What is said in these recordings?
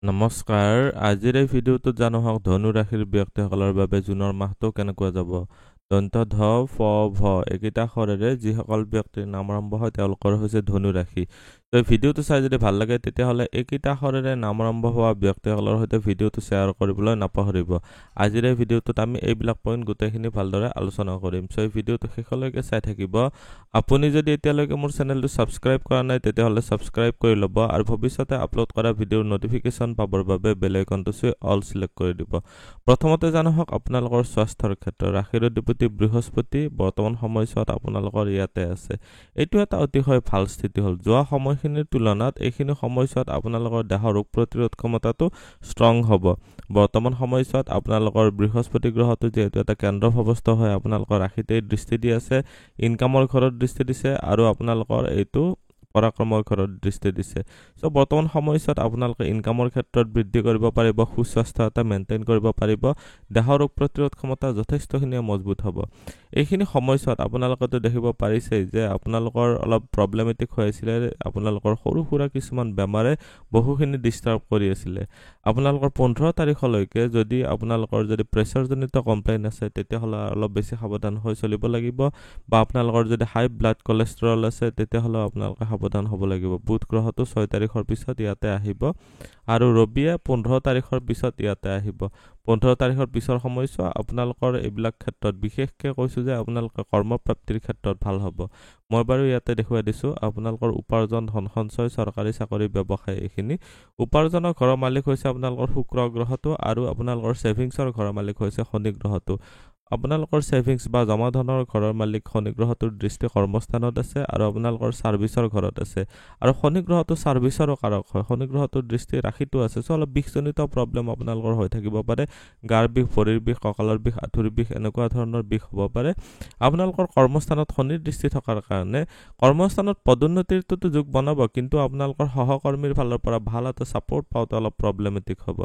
নমস্কাৰ। আজিৰ এই ভিডিঅ'টোত জানো হওক ধনু ৰাশিৰ ব্যক্তিসকলৰ বাবে জুনৰ মাহটো কেনেকুৱা যাব। দন্ত ধ ফ ভ এইকেইটা আখৰেৰে যিসকল ব্যক্তিৰ নাম আৰম্ভ হয় তেওঁলোকৰ হৈছে ধনু ৰাশি। তো এই ভিডিঅ'টো চাই যদি ভাল লাগে তেতিয়াহ'লে এইকেইটা আখৰেৰে নাম আৰম্ভ হোৱা ব্যক্তিসকলৰ সৈতে ভিডিঅ'টো শ্বেয়াৰ কৰিবলৈ নাপাহৰিব। আজিৰ এই ভিডিঅ'টোত আমি এইবিলাক পইণ্ট গোটেইখিনি ভালদৰে আলোচনা কৰিম। চ' এই ভিডিঅ'টো শেষলৈকে চাই থাকিব। আপুনি যদি এতিয়ালৈকে মোৰ চেনেলটো ছাবস্ক্ৰাইব কৰা নাই তেতিয়াহ'লে ছাবস্ক্ৰাইব কৰি ল'ব আৰু ভৱিষ্যতে আপলোড কৰা ভিডিঅ'ৰ নটিফিকেশ্যন পাবৰ বাবে বেল আইকনটো চুই অল সিলেক্ট কৰি দিব। প্ৰথমতে জানো হওক আপোনালোকৰ স্বাস্থ্যৰ ক্ষেত্ৰত ৰাশিৰ অধিপতি বৃহস্পতি বৰ্তমান সময়ছোৱাত আপোনালোকৰ ইয়াতে আছে। এইটো এটা অতিশয় ভাল স্থিতি হ'ল। যোৱা সময়খিনিৰ তুলনাত এইখিনি সময়ছোৱাত আপোনালোকৰ দেহৰ ৰোগ প্ৰতিৰোধ ক্ষমতাটো ষ্ট্ৰং হ'ব। বৰ্তমান সময়ছোৱাত আপোনালোকৰ বৃহস্পতি গ্ৰহটো যিহেতু এটা কেন্দ্ৰভাৱস্থ হয় আপোনালোকৰ ৰাশিতেই দৃষ্টি দি আছে, ইনকামৰ ঘৰত দৃষ্টি দিছে আৰু আপোনালোকৰ এইটো পৰাক্ৰমৰ ঘৰত দৃষ্টি দিছে। চ' বৰ্তমান সময়ছোৱাত আপোনালোকে ইনকামৰ ক্ষেত্ৰত বৃদ্ধি কৰিব পাৰিব, সুস্বাস্থ্য এটা মেইনটেইন কৰিব পাৰিব, দেহৰ ৰোগ প্ৰতিৰোধ ক্ষমতা যথেষ্টখিনি মজবুত হ'ব। এইখিনি সময়ছোৱাত আপোনালোকেতো দেখিব পাৰিছে যে আপোনালোকৰ অলপ প্ৰব্লেমেটিক হৈ আছিলে, আপোনালোকৰ সৰু সুৰা কিছুমান বেমাৰে বহুখিনি ডিষ্টাৰ্ব কৰি আছিলে। আপোনালোকৰ 15 তাৰিখলৈকে যদি আপোনালোকৰ যদি প্ৰেছাৰজনিত কমপ্লেইন আছে তেতিয়াহ'লে অলপ বেছি সাৱধান হৈ চলিব লাগিব, বা আপোনালোকৰ যদি হাই ব্লাড কলেষ্ট্ৰল আছে তেতিয়াহ'লে আপোনালোকে সাৱধান হ'ব লাগিব। বুধ গ্ৰহটো 6 তাৰিখৰ পিছত ইয়াতে আহিব আৰু ৰবিয়ে 15 তাৰিখৰ পিছত ইয়াতে আহিব। 15 তাৰিখৰ পিছৰ সময়ছোৱা আপোনালোকৰ এইবিলাক ক্ষেত্ৰত বিশেষকৈ কৈছোঁ যে আপোনালোকৰ কৰ্মপ্ৰাপ্তিৰ ক্ষেত্ৰত ভাল হ'ব। মই বাৰু ইয়াতে দেখুৱাই দিছোঁ আপোনালোকৰ উপাৰ্জন, ধন সঞ্চয়, চৰকাৰী চাকৰি, ব্যৱসায় এইখিনি। উপাৰ্জনৰ ঘৰৰ মালিক হৈছে আপোনালোকৰ শুক্ৰ গ্ৰহটো আৰু আপোনালোকৰ ছেভিংছৰ ঘৰৰ মালিক হৈছে শনি গ্ৰহটো। আপোনালোকৰ ছেভিংছ বা জমা ধনৰ ঘৰৰ মালিক শনি গ্ৰহটোৰ দৃষ্টি কৰ্মস্থানত আছে আৰু আপোনালোকৰ ছাৰ্ভিচৰ ঘৰত আছে আৰু শনি গ্ৰহটো ছাৰ্ভিচৰো কাৰক হয়। শনি গ্ৰহটোৰ দৃষ্টি ৰাশিটো আছে। চ' অলপ বিষজনিত প্ৰব্লেম আপোনালোকৰ হৈ থাকিব পাৰে। গাৰ বিষ, ভৰিৰ বিষ, কঁকালৰ বিষ, আঁঠুৰ বিষ এনেকুৱা ধৰণৰ বিষ হ'ব পাৰে। আপোনালোকৰ কৰ্মস্থানত শনিৰ দৃষ্টি থকাৰ কাৰণে কৰ্মস্থানত পদোন্নতিৰটোতো যোগ বনাব, কিন্তু আপোনালোকৰ সহকৰ্মীৰ ফালৰ পৰা ভাল এটা ছাপোৰ্ট পাওঁতে অলপ প্ৰব্লেমেটিক হ'ব।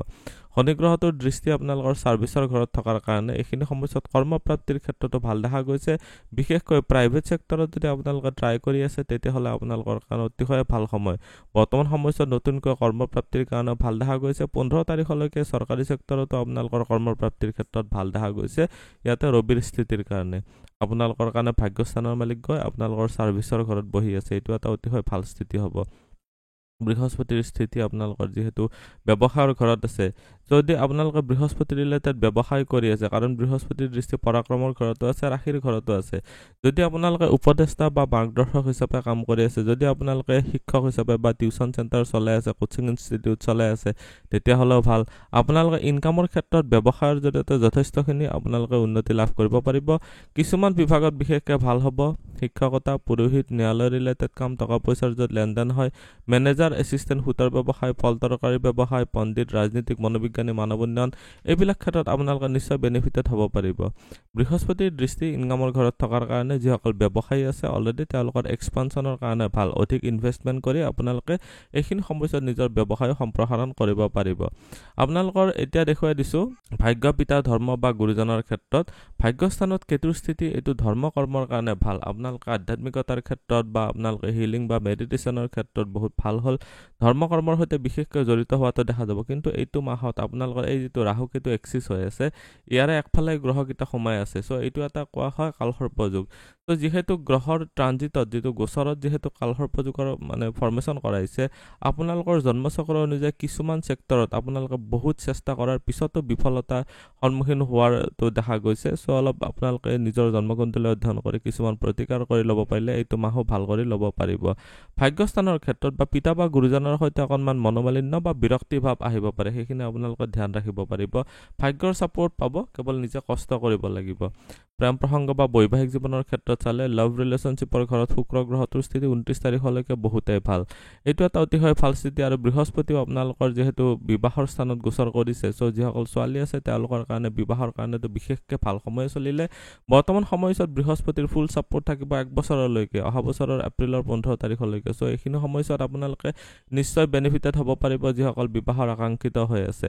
শনি গ্ৰহটোৰ দৃষ্টি আপোনালোকৰ ছাৰ্ভিচৰ ঘৰত থকাৰ কাৰণে এইখিনি সময়ছোৱাত কৰ্মপ্ৰাপ্তিৰ ক্ষেত্ৰতো ভাল দেখা গৈছে। বিশেষকৈ প্ৰাইভেট ছেক্টৰত যদি আপোনালোকে ট্ৰাই কৰি আছে তেতিয়াহ'লে আপোনালোকৰ কাৰণে অতিশয় ভাল সময়। বৰ্তমান সময়ছোৱাত নতুনকৈ কৰ্মপ্ৰাপ্তিৰ কাৰণে ভাল দেখা গৈছে। 15 তাৰিখলৈকে চৰকাৰী ছেক্টৰতো আপোনালোকৰ কৰ্মপ্ৰাপ্তিৰ ক্ষেত্ৰত ভাল দেখা গৈছে। ইয়াতে ৰবিৰ স্থিতিৰ কাৰণে আপোনালোকৰ কাৰণে ভাগ্যস্থানৰ মালিক গৈ আপোনালোকৰ ছাৰ্ভিচৰ ঘৰত বহি আছে। এইটো এটা অতিশয় ভাল স্থিতি হ'ব। বৃহস্পতিৰ স্থিতি আপোনালোকৰ যিহেতু ব্যৱসায়ৰ ঘৰত আছে, যদি আপোনালোকে বৃহস্পতি ৰিলেটেড ব্যৱসায় কৰি আছে, কাৰণ বৃহস্পতিৰ দৃষ্টি পৰাক্ৰমৰ ঘৰতো আছে, ৰাশিৰ ঘৰতো আছে। যদি আপোনালোকে উপদেষ্টা বা মাৰ্গদৰ্শক হিচাপে কাম কৰি আছে, যদি আপোনালোকে শিক্ষক হিচাপে বা টিউচন চেণ্টাৰ চলাই আছে, কোচিং ইনষ্টিটিউট চলাই আছে তেতিয়াহ'লেও ভাল। আপোনালোকে ইনকামৰ ক্ষেত্ৰত ব্যৱসায়ৰ জৰিয়তে যথেষ্টখিনি আপোনালোকে উন্নতি লাভ কৰিব পাৰিব। কিছুমান বিভাগত বিশেষকৈ ভাল হ'ব। শিক্ষকতা, পুৰোহিত, ন্যায়ালয় ৰিলেটেড কাম, টকা পইচাৰ য'ত লেনদেন হয়, মেনেজাৰ, এছিষ্টেণ্ট, সুতাৰ ব্যৱসায়, ফল তৰকাৰী ব্যৱসায়, পণ্ডিত, ৰাজনীতিক, মনোবিজ্ঞানী, মানৱ উন্নয়ন এইবিলাক ক্ষেত্ৰত আপোনালোকে নিশ্চয় বেনিফিটেড হ'ব পাৰিব। বৃহস্পতিৰ দৃষ্টি ইনকামৰ ঘৰত থকাৰ কাৰণে যিসকল ব্যৱসায়ী আছে অলৰেডি তেওঁলোকৰ এক্সপানশ্যনৰ কাৰণে ভাল। অধিক ইনভেষ্টমেণ্ট কৰি আপোনালোকে এইখিনি সময়ছোৱাত নিজৰ ব্যৱসায় সম্প্ৰসাৰণ কৰিব পাৰিব। আপোনালোকৰ এতিয়া দেখুৱাই দিছোঁ ভাগ্য, পিতা, ধৰ্ম বা গুৰুজনৰ ক্ষেত্ৰত। ভাগ্যস্থানত কেতুৰ স্থিতি এইটো ধৰ্ম কৰ্মৰ কাৰণে ভাল। আপোনালোকে আধ্যাত্মিকতাৰ ক্ষেত্ৰত বা আপোনালোকে হিলিং বা মেডিটেশ্যনৰ ক্ষেত্ৰত বহুত ভাল হ'ল। ধৰ্ম কৰ্মৰ সৈতে বিশেষকৈ জড়িত হোৱাটো দেখা যাব। কিন্তু এইটো মাহত আপোনালোকৰ এই যিটো ৰাহু কেতু এক্সিছ হৈ আছে, ইয়াৰে একফালে গ্ৰহকেইটা সোমাই আছে। চ' এইটো এটা কোৱা হয় কালসৰ্পযোগ। ত' যিহেতু গ্ৰহৰ ট্ৰানজিটত যিটো গোচৰত যিহেতু কালসৰ্পযোগৰ মানে ফৰ্মেশ্যন কৰাইছে, আপোনালোকৰ জন্মচক্ৰ অনুযায়ী কিছুমান ছেক্টৰত আপোনালোকে বহুত চেষ্টা কৰাৰ পিছতো বিফলতাৰ সন্মুখীন হোৱাটো দেখা গৈছে। চ' অলপ আপোনালোকে নিজৰ জন্মকুণ্ডলী অধ্যয়ন কৰি কিছুমান প্ৰতিকাৰ কৰি ল'ব পাৰিলে এইটো মাহো ভাল কৰি ল'ব পাৰিব। ভাগ্যস্থানৰ ক্ষেত্ৰত বা পিতা বা গুৰুজনৰ সৈতে অকণমান মনোমালিন্য বা বিৰক্তি ভাৱ আহিব পাৰে, সেইখিনি আপোনালোকে ধ্যান ৰাখিব পাৰিব। ভাগ্যৰ ছাপোৰ্ট পাব, কেৱল নিজে কষ্ট কৰিব লাগিব। প্ৰেম প্ৰসংগ বা বৈবাহিক জীৱনৰ ক্ষেত্ৰত চালে লাভ ৰিলেশ্যনশ্বিপৰ ঘৰত শুক্ৰ গ্ৰহটোৰ স্থিতি 29 তাৰিখলৈকে বহুতেই ভাল। এইটো এটা অতিশয় ভাল স্থিতি আৰু বৃহস্পতিও আপোনালোকৰ যিহেতু বিবাহৰ স্থানত গোচৰ কৰিছে, চ' যিসকল ছোৱালী আছে তেওঁলোকৰ কাৰণে বিবাহৰ কাৰণেতো বিশেষকৈ ভাল সময় চলিলে। বৰ্তমান সময়ছোৱাত বৃহস্পতিৰ ফুল ছাপোৰ্ট থাকিব 1 বছৰলৈকে, অহা বছৰৰ এপ্ৰিলৰ 15 তাৰিখলৈকে। চ' এইখিনি সময়ছোৱাত আপোনালোকে নিশ্চয় বেনিফিটেড হ'ব পাৰিব যিসকল বিবাহৰ আকাংক্ষিত হৈ আছে।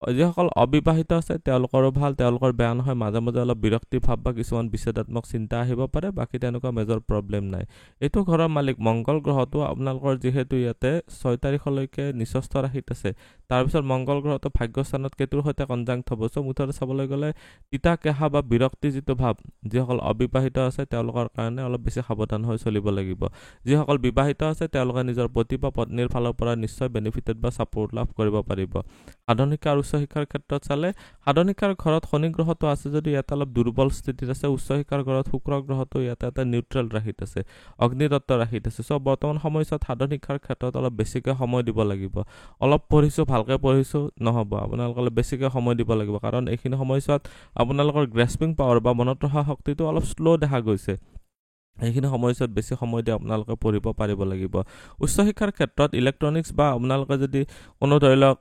যিসকল অবিবাহিত আছে তেওঁলোকৰো ভাল, তেওঁলোকৰ বেয়া নহয়। মাজে মাজে অলপ বিৰক্তি ভাৱ বা কিছুমান বিষাদাত্মক চিন্তা আহিব পাৰে, বাকী তেনেকুৱা মেজৰ প্ৰব্লেম নাই। এইটো ঘৰৰ মালিক মংগল গ্ৰহটো আপোনালোকৰ যিহেতু ইয়াতে 6 তাৰিখলৈকে নিচস্থ ৰাশিত আছে, তাৰপিছত মংগল গ্ৰহটো ভাগ্যস্থানত কেতুৰ সৈতে কনজাংক্ট হ'ব। চ' মুঠতে চাবলৈ গ'লে তিতা কেহা বা বিৰক্তি যিটো ভাৱ যিসকল অবিবাহিত আছে তেওঁলোকৰ কাৰণে অলপ বেছি সাৱধান হৈ চলিব লাগিব। যিসকল বিবাহিত আছে তেওঁলোকে নিজৰ পতি বা পত্নীৰ ফালৰ পৰা নিশ্চয় বেনিফিটেড বা ছাপোৰ্ট লাভ কৰিব পাৰিব। সাধাৰণ শিক্ষা আৰু উচ্চ শিক্ষাৰ ক্ষেত্ৰত চালে সাধাৰণ শিক্ষাৰ ঘৰত শনি গ্ৰহটো আছে যদি ইয়াতে অলপ দুৰ্বল স্থিতিত আছে। উচ্চ শিক্ষাৰ ঘৰত শুক্ৰ গ্ৰহটো ইয়াতে এটা নিউট্ৰেল ৰাশিত আছে, অগ্নিতত্ত্ব ৰাশিত আছে। চ' বৰ্তমান সময়ছোৱাত সাধাৰণ শিক্ষাৰ ক্ষেত্ৰত অলপ বেছিকৈ সময় দিব লাগিব। অলপ পঢ়িছোঁ, ভালকৈ পঢ়িছোঁ নহ'ব, আপোনালোকে অলপ বেছিকৈ সময় দিব লাগিব, কাৰণ এইখিনি সময়ছোৱাত আপোনালোকৰ গ্ৰেছপিং পাৱাৰ বা মনত ৰখা শক্তিটো অলপ শ্ল' দেখা গৈছে। এইখিনি সময়ছোৱাত বেছি সময় দি আপোনালোকে পঢ়িব পাৰিব লাগিব। উচ্চ শিক্ষাৰ ক্ষেত্ৰত ইলেক্ট্ৰনিক্স বা আপোনালোকে যদি কোনো ধৰি লওক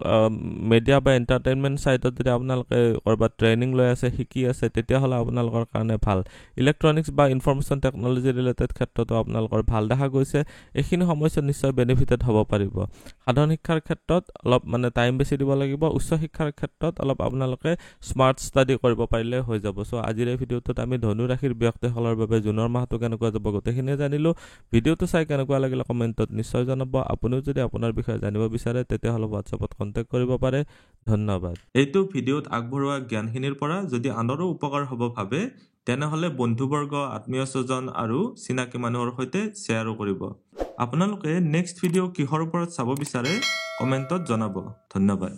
মিডিয়া বা এণ্টাৰটেইনমেণ্ট ছাইটত যদি আপোনালোকে ক'ৰবাত ট্ৰেইনিং লৈ আছে, শিকি আছে, তেতিয়াহ'লে আপোনালোকৰ কাৰণে ভাল। ইলেক্ট্ৰনিক্স বা ইনফৰমেশ্যন টেকন'লজি ৰিলেটেড ক্ষেত্ৰতো আপোনালোকৰ ভাল দেখা গৈছে। এইখিনি সময়ছোৱাত নিশ্চয় বেনিফিটেড হ'ব পাৰিব। সাধাৰণ শিক্ষাৰ ক্ষেত্ৰত অলপ টাইম বেছি দিব লাগিব। উচ্চ শিক্ষাৰ ক্ষেত্ৰত অলপ আপোনালোকে স্মাৰ্ট ষ্টাডি কৰিব পাৰিলে হৈ যাব। চ' আজিৰ এই ভিডিঅ'টোত আমি ধনু ৰাশিৰ ব্যক্তিসকলৰ বাবে জুনৰ মাহটো কেনেকুৱা যাব গোটেইখিনিয়ে জানিলোঁ। ভিডিঅ'টো চাই কেনেকুৱা লাগিলে কমেণ্টত নিশ্চয় জনাব। আপুনিও যদি আপোনাৰ বিষয়ে জানিব বিচাৰে তেতিয়াহ'লে হোৱাটছএপত কণ্টেক্ট কৰিব পাৰে। ধন্যবাদ। এইটো ভিডিঅ'ত আগবঢ়োৱা জ্ঞানখিনিৰ পৰা যদি আনৰো উপকাৰ হ'ব ভাবে তেনেহ'লে বন্ধুবৰ্গ, আত্মীয় স্বজন আৰু চিনাকি মানুহৰ সৈতে শ্বেয়াৰো কৰিব। আপোনালোকে নেক্সট ভিডিঅ' কিহৰ ওপৰত চাব বিচাৰে কমেণ্টত জনাব। ধন্যবাদ।